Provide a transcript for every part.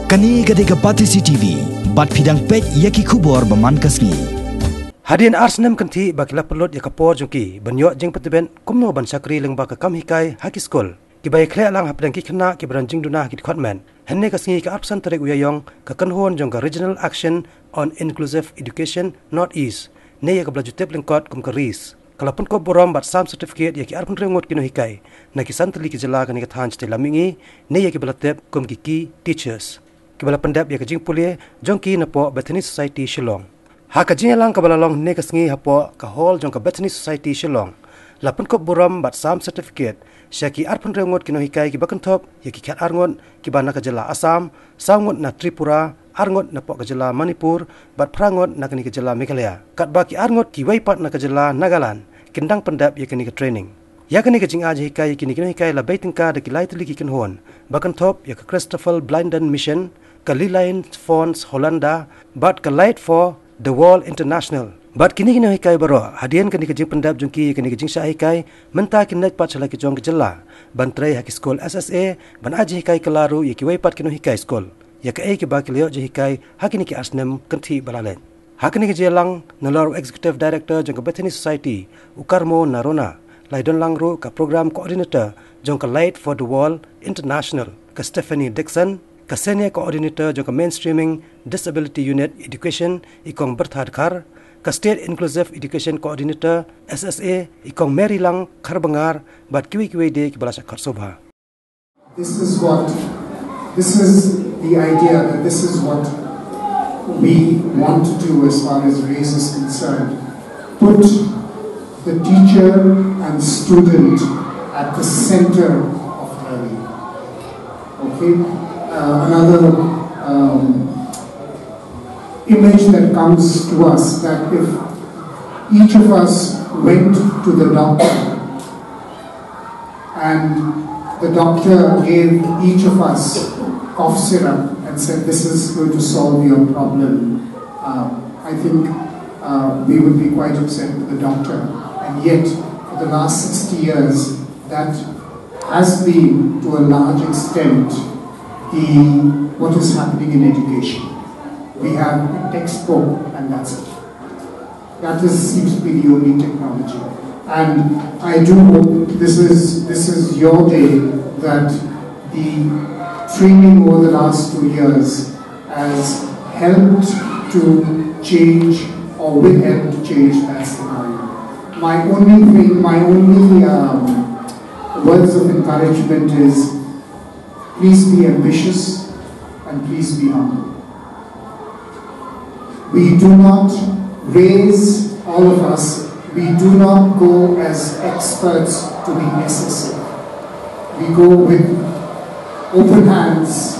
Kani gadega pati CCTV, bat pidang pej yaki kubor baman kasni. Hadian Snem kanti bakila pelot yakapor jungki banyo jeng peteben kumno ban sakri leng baka kam hikai haki skol. Kibai khle lang hapdang ki khna ki branjing duna ki khotman. Henne kasngi ka absan tarek uyayong ka kanhon jong ka Regional Action on Inclusive Education North East. Ne yakabla jutep lengkot kum ka ris. Kalapun ko borom bat sam certificate yaki arpun rengot kino hikai. Na ki Tylli ki Jylla kani ka than chte lamingi ne yaki balatep kum ki teachers. Kibala Pyndep ya kajing pulie jongki napo Bethany Society Shillong. Ha kajing lang kabalalong ne kasngi hapo ka hall jong ka Bethany Society Shillong. Lapun kop buram bat sam certificate syaki arpun rengot kino hikai ki bakantop ya ki khat arngot ki bana ka Jylla Assam, sangot na Tripura, arngot na po ka Jylla Manipur, bat prangot na kani ka Jylla Meghalaya. Kat ba ki arngot ki waipat na ka Jylla Nagaland, kindang Pyndep ya kani ka training. Ya kani ka jing aja hikai kini kino hikai la baitingka de ki Tylli ki kinhon. Bakantop ya ka Christopher Blinden Mission, ka Lilain Fonds Hollanda, but ka Light for the World International. But kini kini hikai baro, hadian kini kajing Pyndep jungki kini kajing sya hikai, menta kinet pat chala ki jong ke Jylla, bantrai haki skol SSA, ban aji hikai kelaru ya ki waipat kino hikai skol. Ya ka ki ba ki leo je hikai, hakini ki Snem kanti balalen. Hakini ki jelang nalor Executive Director jong ka Bethany Society, Ukarmo Narona, laidon langru ka Program Coordinator jong ka Light for the World International, ka Stephanie Dixon, ka Senior Coordinator jong ka Mainstreaming Disability Unit Education ikong Berthad Khar, ka State Inclusive Education Coordinator SSA ikong Mary Lang Kharbangar bat kiwi de ki balasha kharsobha. This is the idea that this is what we want to do as far as race is concerned. Put the teacher and student at the center of learning. Okay? Another image that comes to us, that if each of us went to the doctor and the doctor gave each of us cough syrup and said this is going to solve your problem, I think we would be quite upset with the doctor. And yet for the last 60 years that has been to a large extent what is happening in education. We have a textbook and that's it. That seems to be the only technology. And I do hope this is your day, that the training over the last 2 years has helped to change or will help to change that scenario. My only words of encouragement is, please be ambitious and please be humble. We do not raise, all of us, we do not go as experts to be necessary. We go with open hands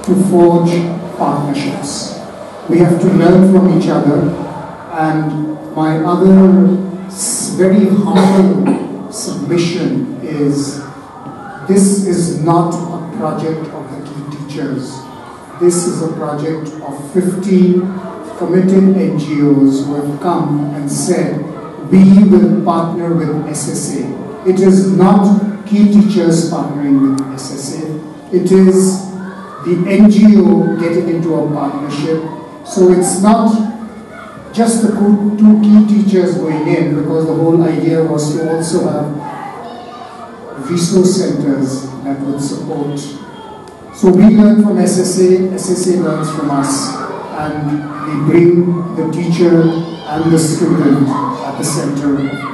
to forge partnerships. We have to learn from each other, and my other very humble submission is, this is not a project of the key teachers. This is a project of 15 committed NGOs who have come and said, we will partner with SSA. It is not key teachers partnering with SSA. It is the NGO getting into a partnership. So it's not just the two key teachers going in, because the whole idea was to also have resource centers that would support. So we learn from SSA, SSA learns from us, and we bring the teacher and the student at the center of learning.